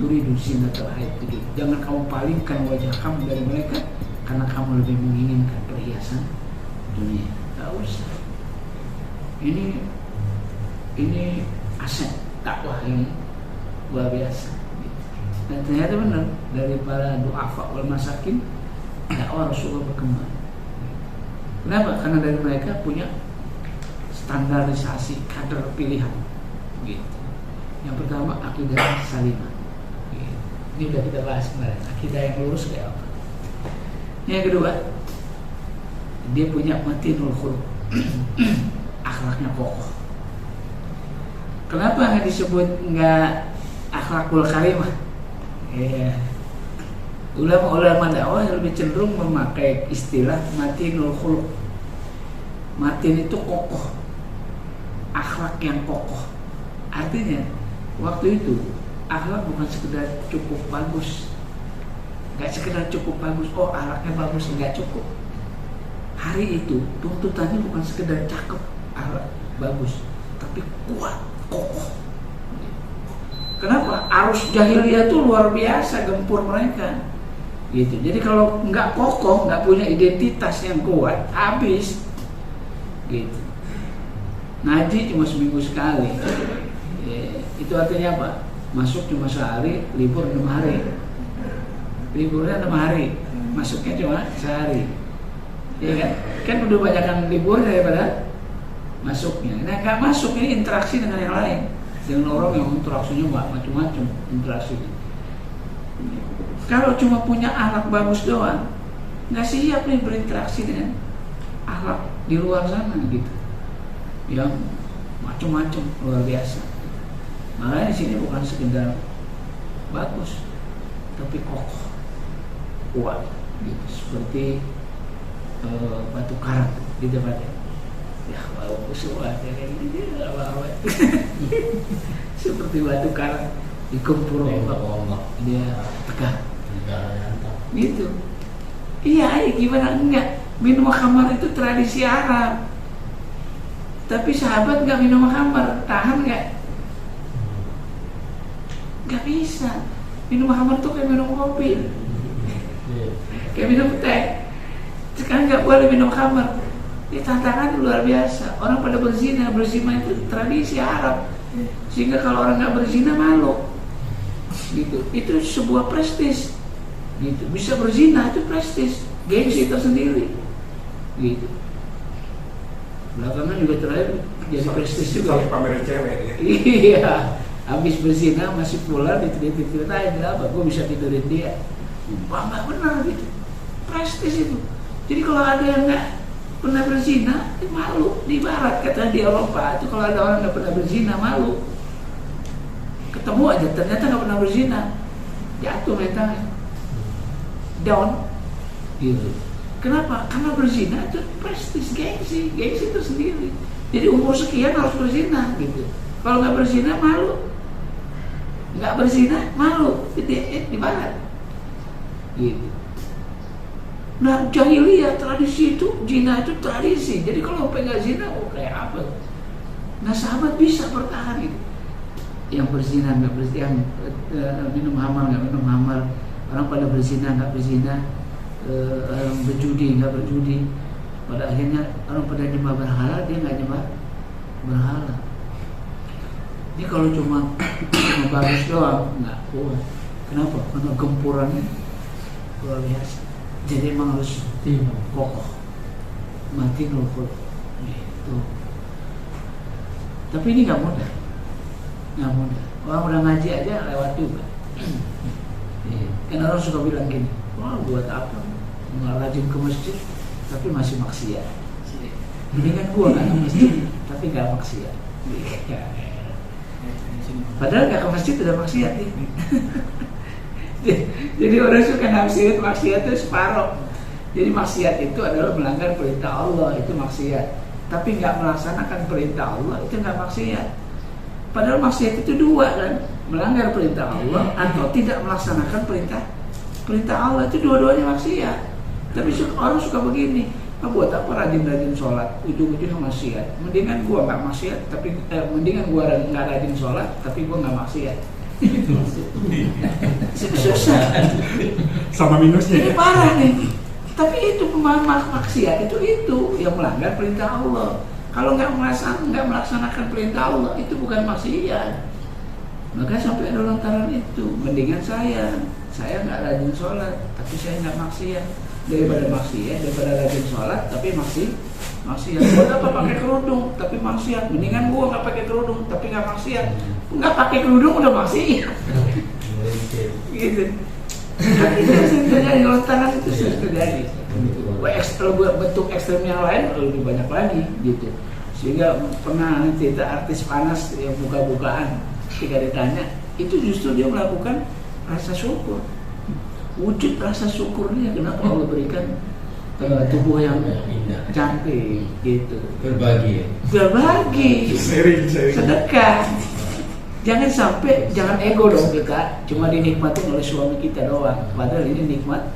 turidu zinatal hayatid dunya. Jangan kamu palingkan wajah kamu dari mereka karena kamu lebih menginginkan perhiasan dunia. Tak usah. Ini aset dakwah yang luar biasa. Dan ternyata benar dari para du'afa wal masakin dakwah Rasulullah berkembang. Kenapa? Karena dari mereka punya standarisasi kader pilihan. Gitu. Yang pertama akidah salimah. Gitu. Ini udah kita bahas kemarin. Akidah yang lurus kayak apa? Yang kedua, dia punya matinul khuluq. Akhlaknya kokoh. Kenapa nggak disebut nggak akhlakul karimah? Ya. Ulama-ulama dakwah lebih cenderung memakai istilah matinul khuluq. Matin itu kokoh, akhlak yang kokoh. Artinya waktu itu akhlak bukan sekedar cukup bagus, nggak sekedar cukup bagus. Oh akhlaknya bagus, nggak cukup. Hari itu tuntutannya bukan sekedar cakep, akhlak bagus, tapi kuat, kokoh. Kenapa? Arus jahiliyah tuh luar biasa gempur mereka. Gitu. Jadi kalau nggak kokoh, nggak punya identitas yang kuat, habis. Gitu. Ngaji cuma seminggu sekali. Itu artinya apa? Masuk cuma sehari, libur 6 hari. Liburnya 6 hari, masuknya cuma sehari. Ya kan? Kan udah banyakkan libur daripada masuknya. Nah, nggak masuk ini interaksi dengan yang lain. Dengan orang yang interaksinya macam-macam interaksinya. Kalau cuma punya akhlak bagus doang, nggak siap nih berinteraksi dengan akhlak di luar sana gitu, yang macam-macam luar biasa. Makanya di sini bukan sekedar bagus, tapi kokoh, kuat, gitu. Seperti batu karang di depannya. Ya bau kusuat ya kayak gini awal-awal. Seperti batu karang dikumpul Allah, dia tegak. Gitu. Iya, gimana enggak? Minum khamar itu tradisi Arab. Tapi sahabat enggak minum khamar, tahan enggak? Enggak bisa. Minum khamar itu kayak minum kopi. Kayak minum teh. Sekarang enggak boleh minum khamar. Ini tantangan luar biasa. Orang pada berzina itu tradisi Arab. Sehingga kalau orang nggak berzina malu. Gitu. Itu sebuah prestis. Gitu. Bisa berzina itu prestis, gengsi tersendiri. Gitu. Belakangan juga terakhir jadi prestis juga. Pameran cewek ya. Iya. Habis berzina masih pulang diceritain apa? Gue bisa tidurin dia. Wah nggak benar gitu. Prestis itu. Jadi kalau ada yang nggak pernah berzina, itu malu. Di barat kata di Eropa itu kalau ada orang nggak pernah berzina malu. Ketemu aja ternyata nggak pernah berzina, jatuh mentalnya, down, gitu. Kenapa? Karena berzina itu prestis, gengsi itu sendiri. Jadi umur sekian harus berzina, gitu. Kalau nggak berzina malu, nggak berzina malu, di barat, gitu. Nah jahiliyah tradisi itu, zina itu tradisi. Jadi kalau pegang zina, oh kayak apa? Nah sahabat bisa bertahan itu. Yang berzina nggak berzina, yang minum khamar nggak minum khamar, orang pada berzina nggak berzina, orang berjudi nggak berjudi. Pada akhirnya orang pada nyembah berhala, dia nggak nyembah berhala. Ini kalau cuma bagus doang nggak kuat. Kenapa? Karena gempurannya luar biasa. Jadi emang harus kokoh, mati nulkul gitu. Tapi ini nggak mudah, nggak mudah. Orang udah ngaji aja lewat juga. Kan orang suka bilang gini, wah buat apa? Nggak rajin ke masjid, tapi masih maksiat. Ini kan gua nggak ke masjid, tapi nggak maksiat. Padahal nggak ke masjid udah maksiat nih. Jadi orang suka maksiat itu separuh. Jadi maksiat itu adalah melanggar perintah Allah, itu maksiat. Tapi nggak melaksanakan perintah Allah, itu nggak maksiat. Padahal maksiat itu dua kan, melanggar perintah Allah atau tidak melaksanakan perintah Allah, itu dua-duanya maksiat. Tapi orang suka begini, buat apa rajin-rajin sholat, ujung-ujungnya maksiat. Mendingan gua nggak maksiat, tapi mendingan gua nggak rajin sholat, tapi gua nggak maksiat. Susah. Sama minusnya. Ini parah nih. Tapi itu maksiat itu yang melanggar perintah Allah. Kalau nggak melaksanakan perintah Allah itu bukan maksiat. Maka sampai ada lontaran itu. Mendingan saya nggak rajin sholat, tapi saya nggak maksiat. Daripada rajin sholat tapi maksiat. Buat apa pakai kerudung tapi maksiat? Mendingan gua nggak pakai kerudung tapi nggak maksiat. Nggak pakai kerudung udah maksiat. Gitu. Tapi itu sering terjadi, lontaran itu sering terjadi. Bentuk ekstrem yang lain lebih banyak lagi gitu. Sehingga pernah cerita artis panas yang buka-bukaan ketika ditanya, itu justru dia melakukan rasa syukur. Wujud rasa syukurnya kenapa Allah berikan tubuh yang cantik gitu. Berbagi, sedekah. Jangan ego dong kita, cuma dinikmatin oleh suami kita doang. Padahal ini nikmat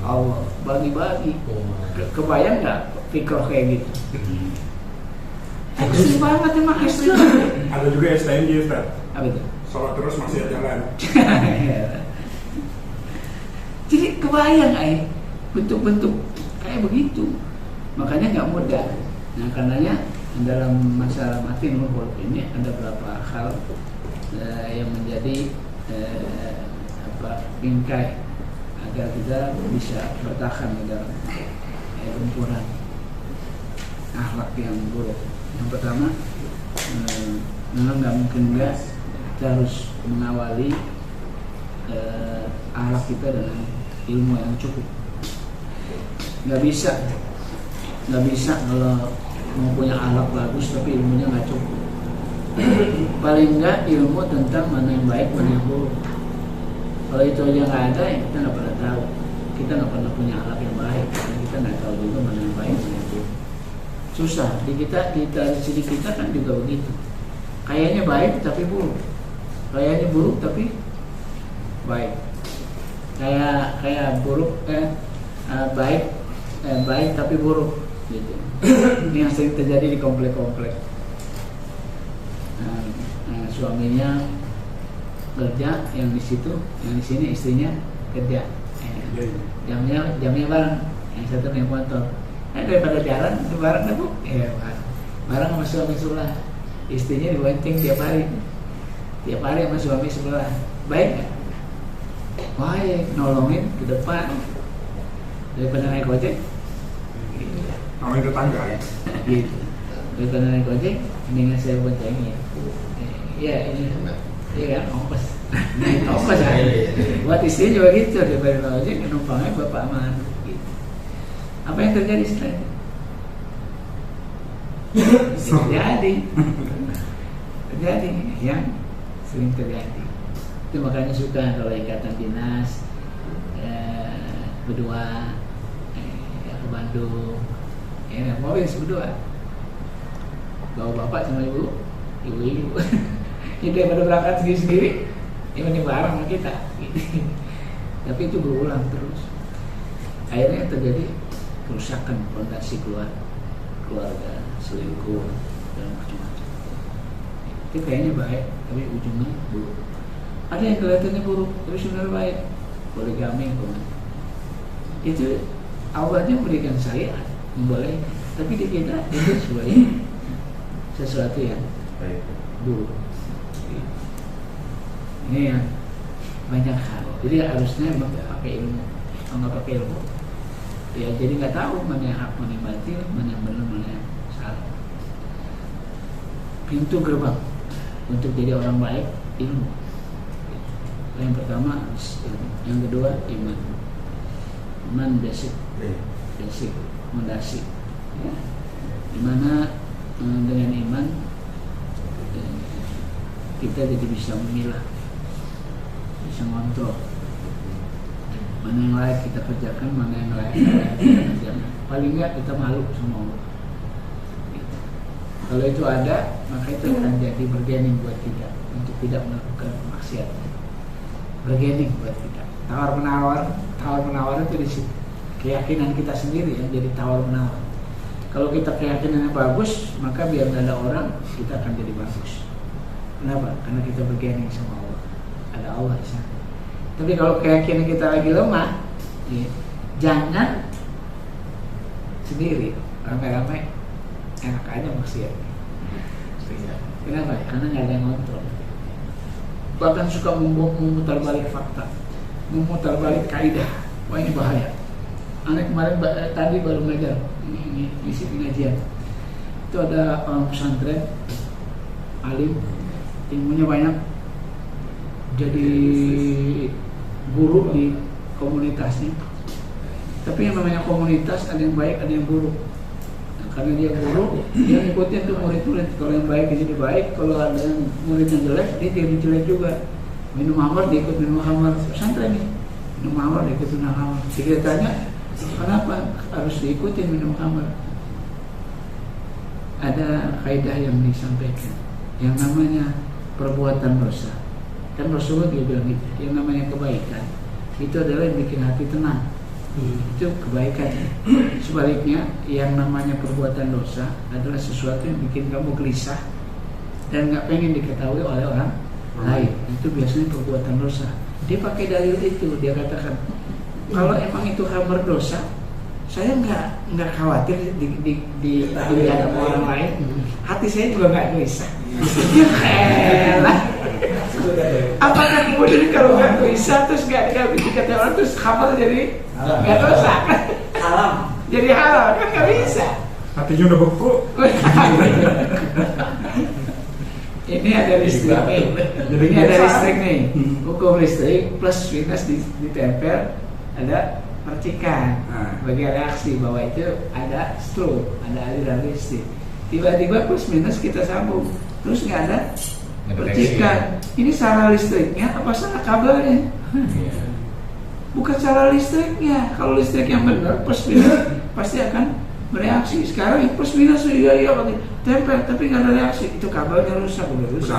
Allah, bagi-bagi. Kebayang nggak fikroh kayak gitu? Ekstrim banget emang ekstrim. Ada juga STNJ, Ustaz. Apa itu? Sholat terus masih jalan. Jadi kebayang bentuk-bentuk kayak begitu. Makanya nggak mudah. Nah karenanya dalam masalah mati nurul ini ada beberapa hal yang menjadi bingkai agar kita bisa bertahan dalam gempuran akhlak yang buruk. Yang pertama, memang nggak mungkin kita harus mengawali akhlak kita dengan ilmu yang cukup. Nggak bisa kalau mau punya akhlak bagus tapi ilmunya nggak cukup. Paling nggak ilmu tentang mana yang baik, mana yang buruk. Kalau itu aja nggak ada, ya kita nggak pernah tahu. Kita nggak pernah punya akhlak yang baik, dan kita nggak tahu juga mana yang baik, mana yang buruk. Susah. Di sini kita kan juga begitu. Kayaknya baik tapi buruk. Kayaknya buruk tapi baik. Kayak buruk baik tapi buruk gitu. Ini yang sering terjadi di komplek-komplek. Suaminya kerja, yang di sini istrinya kerja. Jamnya bareng, yang satu naik motor. Daripada jalan itu bareng deh bu, bareng sama suami sebelah. Istrinya dibonceng tiap hari sama suami sebelah. Baik nggak? Baik, nolongin ke depan daripada naik ojek. Nolongin tetangga. Gitu. Daripada naik ojek, mendingan saya boncengin. Iya ini, iya kan ongkos. Ongkos kan. Buat istri juga gitu, daripada ojek numpangnya bapak sama anak. Gitu. Apa yang terjadi setelah itu? Terjadi yang sering terjadi. Itu makanya suka kalau ikatan dinas berdua ke Bandung, mau berdua bawa bapak sama ibu. Ya daripada berangkat sendiri, ini bareng sama kita. Tapi itu berulang terus. Akhirnya terjadi kerusakan fondasi keluarga, selingkuh dan macam-macam. Itu kayaknya baik, tapi ujungnya buruk. Ada yang kelihatannya buruk, tapi sebenarnya baik. Poligami, itu awalnya memberikan syariat, membolehkan, tapi di kita itu sebagai sesuatu yang buruk. Ini yang banyak hal. Jadi harusnya memang pakai ilmu. Kalau nggak pakai ilmu, ya jadi nggak tahu mana yang hak, mana yang batil, mana yang benar, mana yang salah. Pintu gerbang untuk jadi orang baik, ilmu. Yang pertama ilmu. Yang kedua iman. Iman basic, fondasi. Ya. Dimana dengan iman kita jadi bisa memilah, bisa ngontrol mana yang layak kita kerjakan, mana yang layak kita kerjakan. Paling enggak kita malu sama Allah. Gitu. Kalau itu ada, maka itu akan jadi bargaining buat kita untuk tidak melakukan maksiat. Bargaining buat kita. Tawar menawar itu di situ. Keyakinan kita sendiri yang jadi tawar menawar. Kalau kita keyakinannya bagus, maka biar nggak ada orang, kita akan jadi bagus. Kenapa? Karena kita bargaining sama Allah. ada Allah di sana. Tapi kalau keyakinan kita lagi lemah, ya, jangan sendiri, ramai-ramai enak aja maksiat. Kenapa? Karena nggak ada yang ngontrol. Bahkan suka memutar balik fakta, memutar balik kaidah. Wah, ini bahaya. Anak kemarin tadi baru ngajar ini isi pengajian. Itu ada orang pesantren alim, ilmunya banyak, jadi guru di komunitasnya. Tapi yang namanya komunitas ada yang baik, ada yang buruk. Nah, karena dia buruk, dia ngikutin tuh murid-murid. Kalau yang baik dia jadi baik, kalau ada yang murid yang jelek, dia jadi jelek juga. Minum khamar, dia ikut minum khamar. Pesantren nih, minum khamar, dia ikut minum khamar. Dia tanya, kenapa harus diikutin minum khamar? Ada kaidah yang disampaikan, yang namanya perbuatan dosa. Kan Rasulullah dia bilang gitu, yang namanya kebaikan itu adalah yang bikin hati tenang. Itu kebaikan. Sebaliknya, yang namanya perbuatan dosa adalah sesuatu yang bikin kamu gelisah dan nggak pengen diketahui oleh orang lain. Itu biasanya perbuatan dosa. Dia pakai dalil itu, dia katakan kalau emang itu khamar dosa, saya nggak khawatir dilihat sama orang lain. Hati saya juga nggak gelisah. Ya elah. Apakah kemudian kalau nggak gelisah terus nggak dikata orang terus khamar jadi nggak dosa? Haram. Jadi halal kan nggak bisa. Hatinya udah beku. Ini ada listrik nih. Ini ada listrik nih. Hukum listrik plus minus ditempel ada percikan. Bagi reaksi bahwa itu ada stroke, ada aliran listrik. Tiba-tiba plus minus kita sambung, terus nggak ada percikan. Ini salah listriknya apa salah kabelnya? Bukan salah listriknya. Kalau listrik yang benar plus minus pasti akan bereaksi. Sekarang plus minus iya tempel tapi nggak ada reaksi. Itu kabelnya rusak, udah rusak.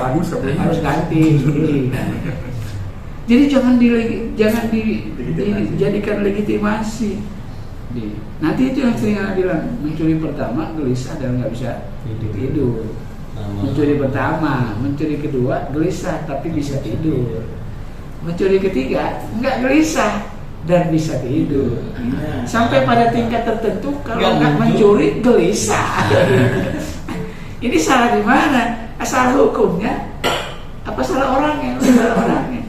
Harus ganti. Jadi jangan dijadikan legitimasi. Nanti itu yang sering anak bilang, mencuri pertama gelisah dan nggak bisa tidur. Mencuri pertama, mencuri kedua gelisah tapi bisa tidur. Mencuri ketiga nggak gelisah dan bisa tidur. Sampai pada tingkat tertentu kalau nggak mencuri gelisah. Ini salah di mana? Salah hukumnya apa salah orangnya? Salah orangnya.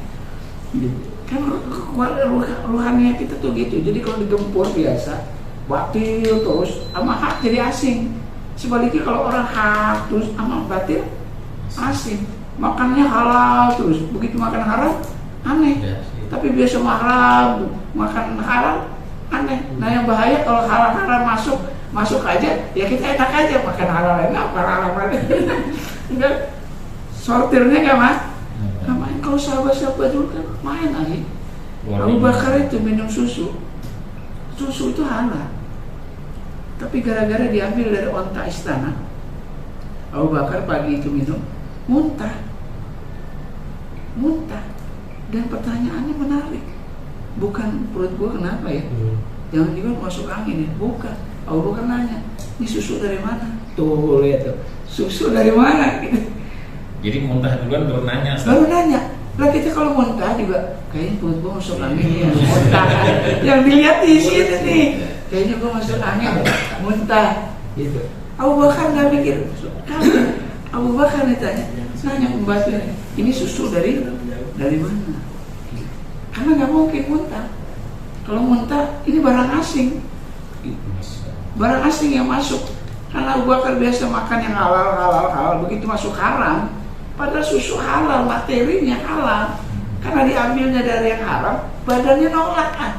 Kan ruhaninya kita tuh gitu. Jadi kalau digempur biasa batil terus sama hak jadi asing. Sebaliknya kalau orang hak terus sama batil asing. Makannya halal terus, begitu makan haram aneh. Tapi biasa makan halal aneh. Nah yang bahaya kalau halal masuk aja ya kita enak aja makan halal enak, makan haram enak. Enggak sortirnya nggak mas? Nggak main. Kalau sahabat-sahabat dulu kan main lagi. Abu Bakar itu minum susu itu halal. Tapi gara-gara diambil dari onta istana, Abu Bakar pagi itu minum muntah. Dan pertanyaannya menarik. Bukan perut gua kenapa ya? Jangan juga masuk angin ya? Bukan. Abu Bakar nanya, ini susu dari mana? Tuh lihat tuh, susu dari mana? Gitu. Jadi muntah duluan baru nanya. Baru nanya. Lah kita kalau muntah juga kayaknya perut gua masuk angin ya. Muntah. Yang dilihat di sini nih. Kayaknya gua masuk angin, muntah. Gitu. Abu Bakar nggak mikir. Abu Bakar ditanya, nanya pembantunya, ini susu dari mana? Karena nggak mungkin muntah. Kalau muntah, ini barang asing. Barang asing yang masuk. Karena Abu Bakar biasa makan yang halal, begitu masuk haram. Padahal susu halal, materinya halal. Karena diambilnya dari yang haram, badannya nolak kan.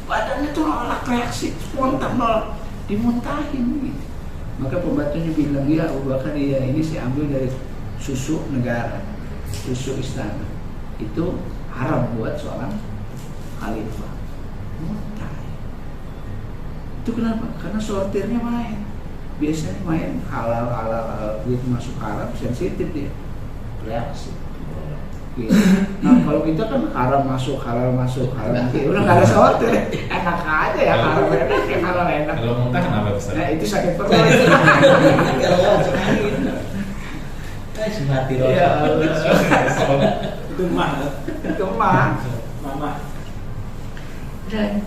Badannya tuh nolak, reaksi spontan nolak, dimuntahin gitu. Maka pembantunya bilang, ya Abu Bakar ya ini saya ambil dari susu negara, susu istana. Itu haram buat seorang khalifah. Muntah. Itu kenapa? Karena sortirnya main. Biasanya main halal, begitu masuk haram sensitif dia. Reaksi. Gitu. Nah kalau kita kan haram masuk, halal gitu. Udah nggak ada sortir, enak aja ya haram enak. Kalau muntah kenapa besar? Nah itu sakit perut. Kalau masuk angin, mati Ya Allah. Itu mah. Kemah. Mama. Dan